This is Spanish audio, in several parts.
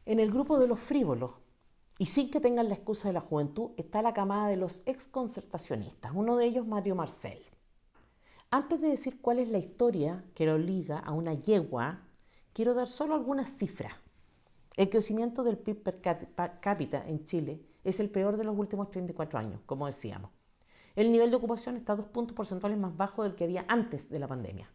En el grupo de los frívolos, y sin que tengan la excusa de la juventud, está la camada de los exconcertacionistas, uno de ellos Mario Marcel. Antes de decir cuál es la historia que lo liga a una yegua, quiero dar solo algunas cifras. El crecimiento del PIB per cápita en Chile es el peor de los últimos 34 años, como decíamos. El nivel de ocupación está 2 puntos porcentuales más bajo del que había antes de la pandemia.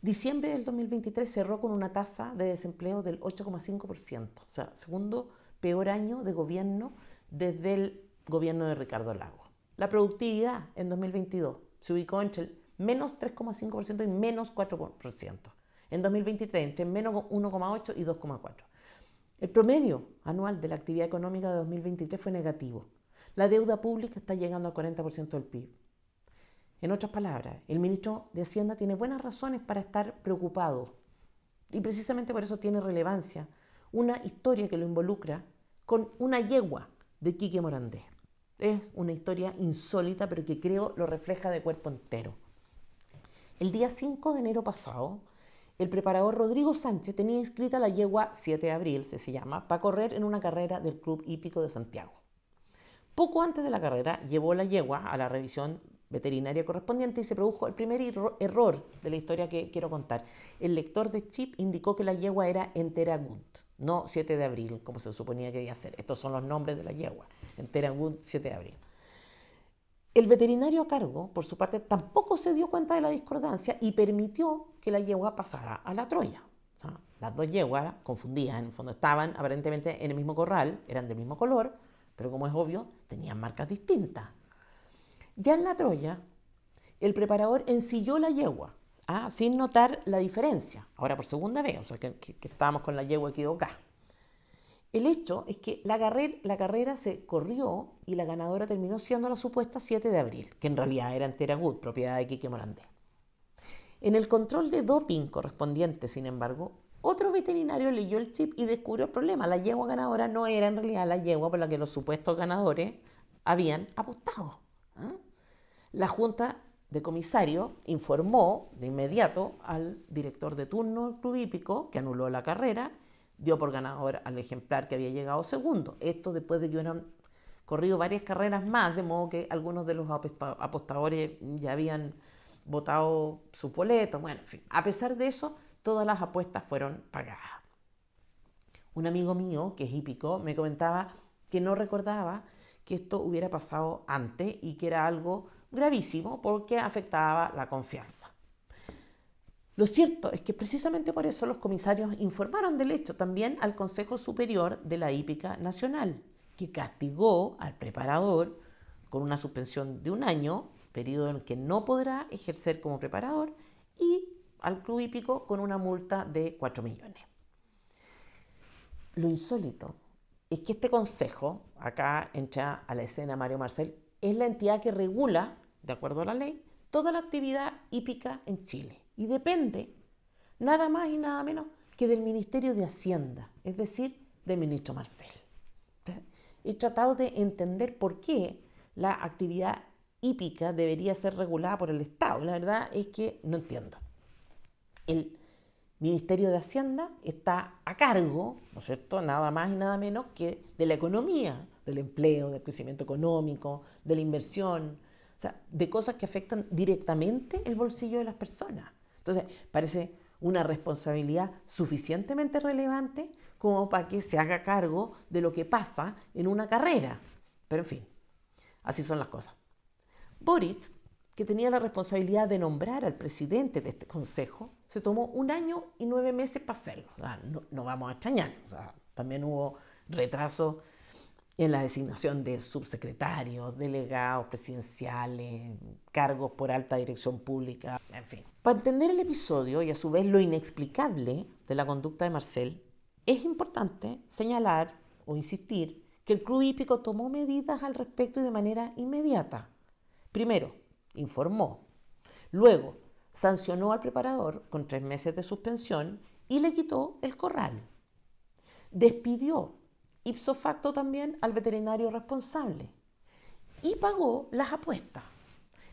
Diciembre del 2023 cerró con una tasa de desempleo del 8,5%, o sea, segundo peor año de gobierno desde el gobierno de Ricardo Lagos. La productividad en 2022 se ubicó entre el menos 3,5% y menos 4%. En 2023 entre menos 1,8% y 2,4%. El promedio anual de la actividad económica de 2023 fue negativo. La deuda pública está llegando al 40% del PIB. En otras palabras, el ministro de Hacienda tiene buenas razones para estar preocupado. Y precisamente por eso tiene relevancia una historia que lo involucra con una yegua de Quique Morandé. Es una historia insólita, pero que creo lo refleja de cuerpo entero. El día 5 de enero pasado, el preparador Rodrigo Sánchez tenía inscrita la yegua 7 de abril, se llama, para correr en una carrera del Club Hípico de Santiago. Poco antes de la carrera, llevó la yegua a la revisión veterinaria correspondiente y se produjo el primer error de la historia que quiero contar. El lector de chip indicó que la yegua era Enteragut, no 7 de abril, como se suponía que debía ser. Estos son los nombres de la yegua, Enteragut 7 de abril. El veterinario a cargo, por su parte, tampoco se dio cuenta de la discordancia y permitió que la yegua pasara a la Troya. O sea, las dos yeguas, confundidas, en el fondo estaban aparentemente en el mismo corral, eran del mismo color, pero como es obvio, tenían marcas distintas. Ya en la Troya, el preparador ensilló la yegua, sin notar la diferencia. Ahora por segunda vez, o sea que estábamos con la yegua equivocada. El hecho es que la carrera se corrió y la ganadora terminó siendo la supuesta 7 de abril, que en realidad era Enteragut, propiedad de Quique Morandé. En el control de doping correspondiente, sin embargo, otro veterinario leyó el chip y descubrió el problema. La yegua ganadora no era en realidad la yegua por la que los supuestos ganadores habían apostado. La junta de comisarios informó de inmediato al director de turno del club hípico, que anuló la carrera, dio por ganador al ejemplar que había llegado segundo. Esto después de que hubieran corrido varias carreras más, de modo que algunos de los apostadores ya habían votado su boleto. Bueno, en fin, a pesar de eso, todas las apuestas fueron pagadas. Un amigo mío, que es hípico, me comentaba que no recordaba que esto hubiera pasado antes y que era algo gravísimo porque afectaba la confianza. Lo cierto es que precisamente por eso los comisarios informaron del hecho también al Consejo Superior de la Hípica Nacional, que castigó al preparador con una suspensión de 1 año, periodo en el que no podrá ejercer como preparador, y al club hípico con una multa de 4 millones. Lo insólito es que este consejo, acá entra a la escena Mario Marcel, es la entidad que regula, de acuerdo a la ley, toda la actividad hípica en Chile y depende nada más y nada menos que del Ministerio de Hacienda, es decir, del ministro Marcel. He tratado de entender por qué la actividad hípica debería ser regulada por el Estado. La verdad es que no entiendo. El Ministerio de Hacienda está a cargo, ¿no es cierto?, nada más y nada menos que de la economía, del empleo, del crecimiento económico, de la inversión, o sea, de cosas que afectan directamente el bolsillo de las personas. Entonces, parece una responsabilidad suficientemente relevante como para que se haga cargo de lo que pasa en una carrera. Pero en fin, así son las cosas. Boric, que tenía la responsabilidad de nombrar al presidente de este consejo, se tomó 1 año y 9 meses para hacerlo. No vamos a extrañar. O sea, también hubo retraso en la designación de subsecretarios, delegados presidenciales, cargos por alta dirección pública, en fin. Para entender el episodio y a su vez lo inexplicable de la conducta de Marcel, es importante señalar o insistir que el club hípico tomó medidas al respecto y de manera inmediata. Primero, informó. Luego, sancionó al preparador con 3 meses de suspensión y le quitó el corral. Despidió ipso facto también al veterinario responsable y pagó las apuestas.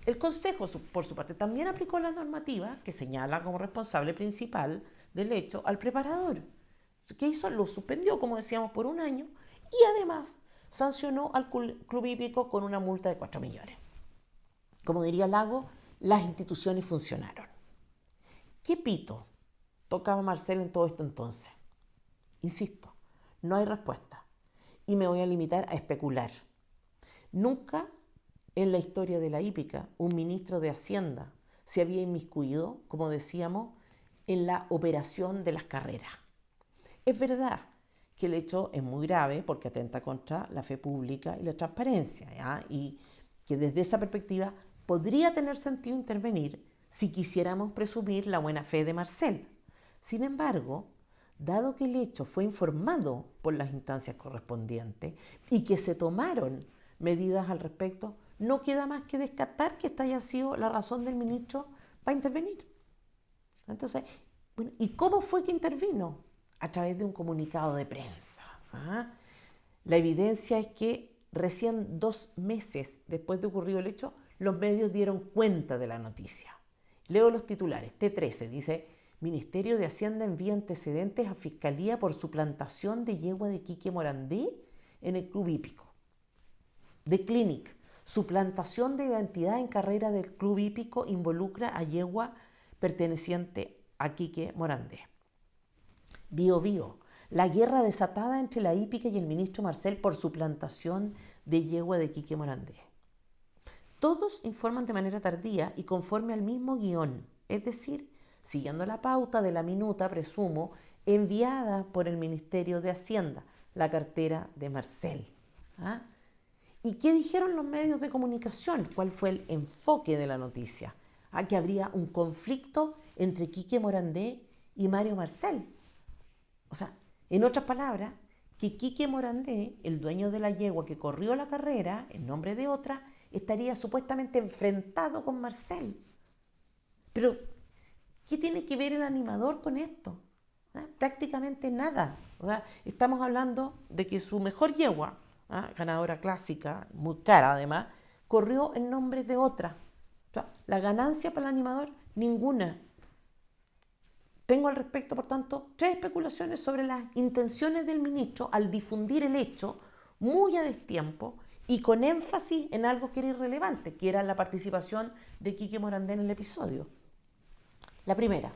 El Consejo, por su parte, también aplicó la normativa que señala como responsable principal del hecho al preparador. ¿Qué hizo? Lo suspendió, como decíamos, por un año y además sancionó al club hípico con una multa de 4 millones. Como diría Lago, las instituciones funcionaron. ¿Qué pito tocaba Marcel en todo esto entonces? Insisto, no hay respuesta y me voy a limitar a especular. Nunca en la historia de la hípica un ministro de Hacienda se había inmiscuido, como decíamos, en la operación de las carreras. Es verdad que el hecho es muy grave porque atenta contra la fe pública y la transparencia, ¿ya? Y que desde esa perspectiva podría tener sentido intervenir si quisiéramos presumir la buena fe de Marcel. Sin embargo, dado que el hecho fue informado por las instancias correspondientes y que se tomaron medidas al respecto, no queda más que descartar que esta haya sido la razón del ministro para intervenir. Entonces, bueno, ¿y cómo fue que intervino? A través de un comunicado de prensa. ¿Ah? La evidencia es que recién 2 meses después de ocurrido el hecho, los medios dieron cuenta de la noticia. Leo los titulares. T13 dice: Ministerio de Hacienda envía antecedentes a Fiscalía por suplantación de yegua de Quique Morandé en el club hípico. The Clinic: suplantación de identidad en carrera del club hípico involucra a yegua perteneciente a Quique Morandé. Bio Bio: la guerra desatada entre la hípica y el ministro Marcel por suplantación de yegua de Quique Morandé. Todos informan de manera tardía y conforme al mismo guión, es decir, siguiendo la pauta de la minuta, presumo, enviada por el Ministerio de Hacienda, la cartera de Marcel. ¿Ah? ¿Y qué dijeron los medios de comunicación? ¿Cuál fue el enfoque de la noticia? Que habría un conflicto entre Quique Morandé y Mario Marcel. O sea, en otras palabras, que Quique Morandé, el dueño de la yegua que corrió la carrera en nombre de otra, estaría supuestamente enfrentado con Marcel. Pero, ¿qué tiene que ver el animador con esto? Prácticamente nada. O sea, estamos hablando de que su mejor yegua, ganadora clásica, muy cara además, corrió en nombre de otra. O sea, la ganancia para el animador, ninguna. Tengo al respecto, por tanto, 3 especulaciones sobre las intenciones del ministro al difundir el hecho muy a destiempo y con énfasis en algo que era irrelevante, que era la participación de Quique Morandé en el episodio. La primera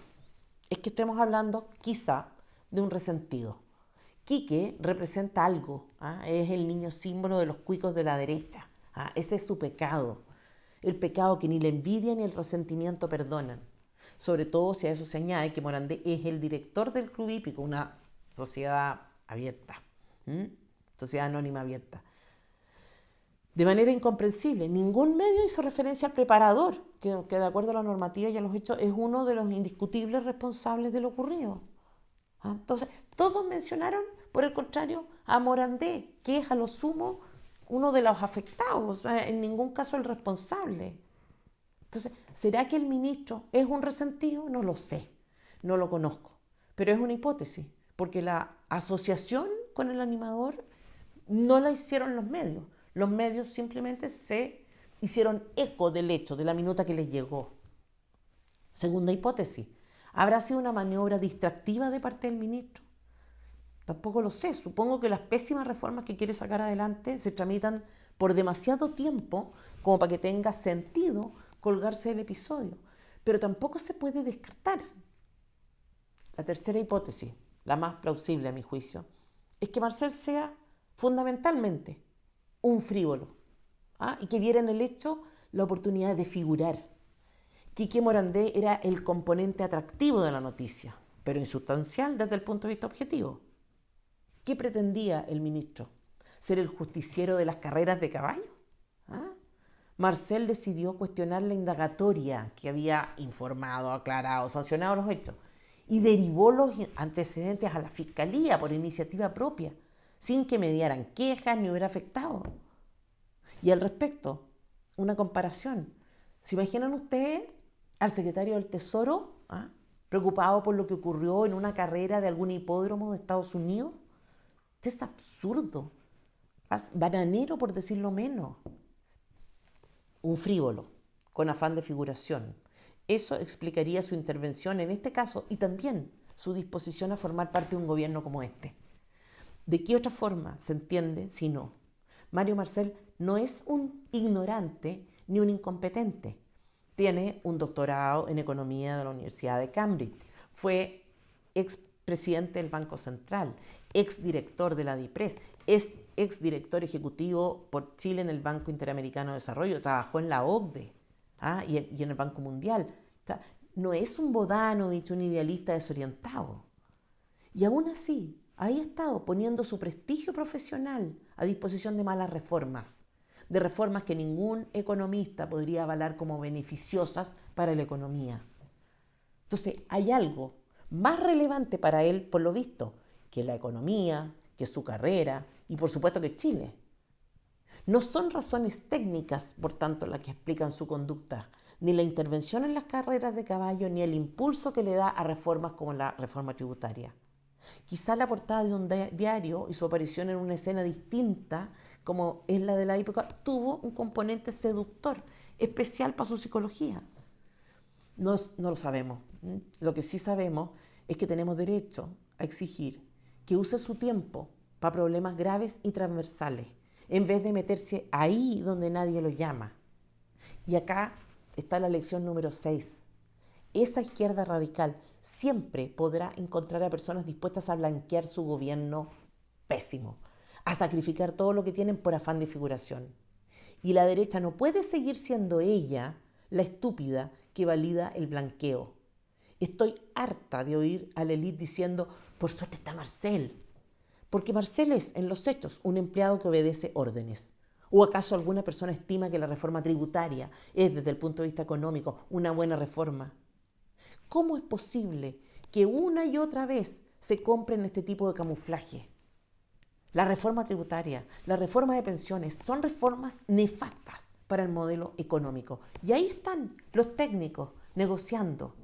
es que estemos hablando quizá de un resentido. Quique representa algo, es el niño símbolo de los cuicos de la derecha. Ese es su pecado, el pecado que ni la envidia ni el resentimiento perdonan. Sobre todo si a eso se añade que Morandé es el director del club hípico, una sociedad abierta, sociedad anónima abierta. De manera incomprensible, ningún medio hizo referencia al preparador, que de acuerdo a la normativa y a los hechos es uno de los indiscutibles responsables de lo ocurrido. Entonces, todos mencionaron, por el contrario, a Morandé, que es a lo sumo uno de los afectados, en ningún caso el responsable. Entonces, ¿será que el ministro es un resentido? No lo sé, no lo conozco, pero es una hipótesis, porque la asociación con el animador no la hicieron los medios. Los medios simplemente se hicieron eco del hecho, de la minuta que les llegó. Segunda hipótesis, ¿habrá sido una maniobra distractiva de parte del ministro? Tampoco lo sé. Supongo que las pésimas reformas que quiere sacar adelante se tramitan por demasiado tiempo como para que tenga sentido colgarse del episodio. Pero tampoco se puede descartar. La tercera hipótesis, la más plausible a mi juicio, es que Marcel sea fundamentalmente un frívolo, y que viera en el hecho la oportunidad de figurar. Quique Morandé era el componente atractivo de la noticia, pero insustancial desde el punto de vista objetivo. ¿Qué pretendía el ministro? ¿Ser el justiciero de las carreras de caballo? Marcel decidió cuestionar la indagatoria que había informado, aclarado, sancionado los hechos y derivó los antecedentes a la fiscalía por iniciativa propia, sin que mediaran quejas ni hubiera afectado. Y al respecto, una comparación. ¿Se imaginan ustedes al secretario del Tesoro preocupado por lo que ocurrió en una carrera de algún hipódromo de Estados Unidos? Esto es absurdo, bananero por decirlo menos. Un frívolo, con afán de figuración. Eso explicaría su intervención en este caso y también su disposición a formar parte de un gobierno como este. ¿De qué otra forma se entiende si no? Mario Marcel no es un ignorante ni un incompetente. Tiene un doctorado en economía de la Universidad de Cambridge. Fue expresidente del Banco Central, exdirector de la DIPRES, es exdirector ejecutivo por Chile en el Banco Interamericano de Desarrollo, trabajó en la OCDE y en el Banco Mundial. O sea, no es un Bodanovich, un idealista desorientado. Y aún así, ahí ha estado poniendo su prestigio profesional a disposición de malas reformas, de reformas que ningún economista podría avalar como beneficiosas para la economía. Entonces, hay algo más relevante para él, por lo visto, que la economía, que su carrera y por supuesto que Chile. No son razones técnicas, por tanto, las que explican su conducta, ni la intervención en las carreras de caballo, ni el impulso que le da a reformas como la reforma tributaria. Quizá la portada de un diario y su aparición en una escena distinta, como es la de la época, tuvo un componente seductor, especial para su psicología. No lo sabemos. Lo que sí sabemos es que tenemos derecho a exigir que use su tiempo para problemas graves y transversales, en vez de meterse ahí donde nadie lo llama. Y acá está la lección número 6. Esa izquierda radical siempre podrá encontrar a personas dispuestas a blanquear su gobierno pésimo, a sacrificar todo lo que tienen por afán de figuración. Y la derecha no puede seguir siendo ella la estúpida que valida el blanqueo. Estoy harta de oír a la élite diciendo, por suerte está Marcel, porque Marcel es, en los hechos, un empleado que obedece órdenes. ¿O acaso alguna persona estima que la reforma tributaria es, desde el punto de vista económico, una buena reforma? ¿Cómo es posible que una y otra vez se compren este tipo de camuflaje? La reforma tributaria, la reforma de pensiones son reformas nefastas para el modelo económico. Y ahí están los técnicos negociando